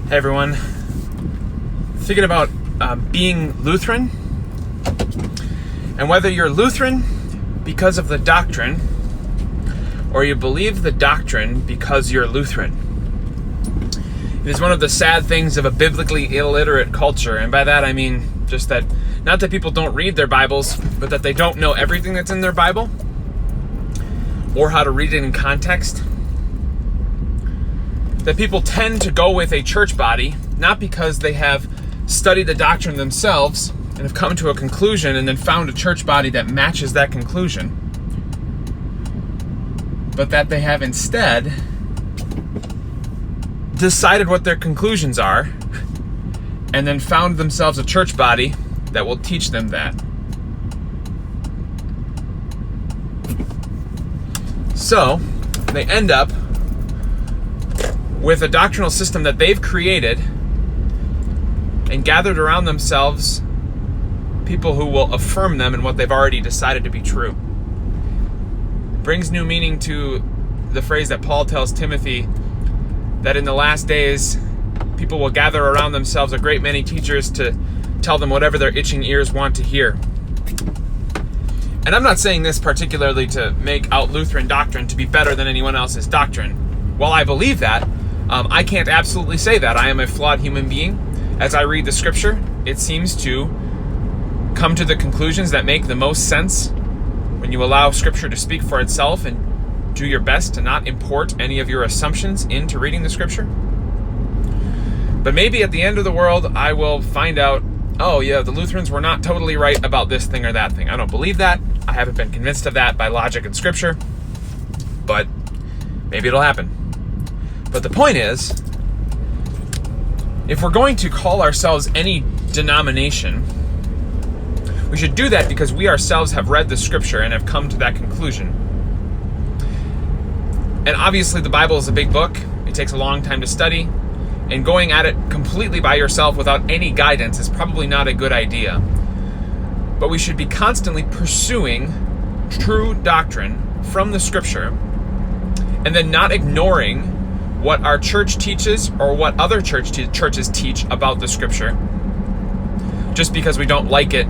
Hey everyone, thinking about being Lutheran, and whether you're Lutheran because of the doctrine or you believe the doctrine because you're Lutheran. It is one of the sad things of a biblically illiterate culture, and by that I mean just that, not that people don't read their Bibles, but that they don't know everything that's in their Bible or how to read it in context. That people tend to go with a church body, not because they have studied the doctrine themselves and have come to a conclusion and then found a church body that matches that conclusion, but that they have instead decided what their conclusions are and then found themselves a church body that will teach them that. So, they end up with a doctrinal system that they've created and gathered around themselves people who will affirm them in what they've already decided to be true. It brings new meaning to the phrase that Paul tells Timothy, that in the last days people will gather around themselves a great many teachers to tell them whatever their itching ears want to hear. And I'm not saying this particularly to make out Lutheran doctrine to be better than anyone else's doctrine. While I believe that, I can't absolutely say that. I am a flawed human being. As I read the scripture, it seems to come to the conclusions that make the most sense when you allow scripture to speak for itself and do your best to not import any of your assumptions into reading the scripture. But maybe at the end of the world, I will find out, oh yeah, the Lutherans were not totally right about this thing or that thing. I don't believe that. I haven't been convinced of that by logic and scripture, but maybe it'll happen. But the point is, if we're going to call ourselves any denomination, we should do that because we ourselves have read the scripture and have come to that conclusion. And obviously the Bible is a big book. It takes a long time to study, and going at it completely by yourself without any guidance is probably not a good idea. But we should be constantly pursuing true doctrine from the scripture and then not ignoring what our church teaches or what other churches teach about the scripture just because we don't like it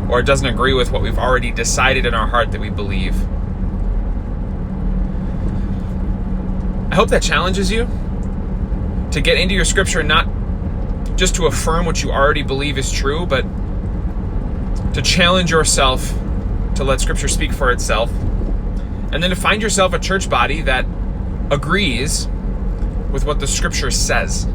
or it doesn't agree with what we've already decided in our heart that we believe. I hope that challenges you to get into your scripture, not just to affirm what you already believe is true, but to challenge yourself to let scripture speak for itself, and then to find yourself a church body that agrees with what the scripture says.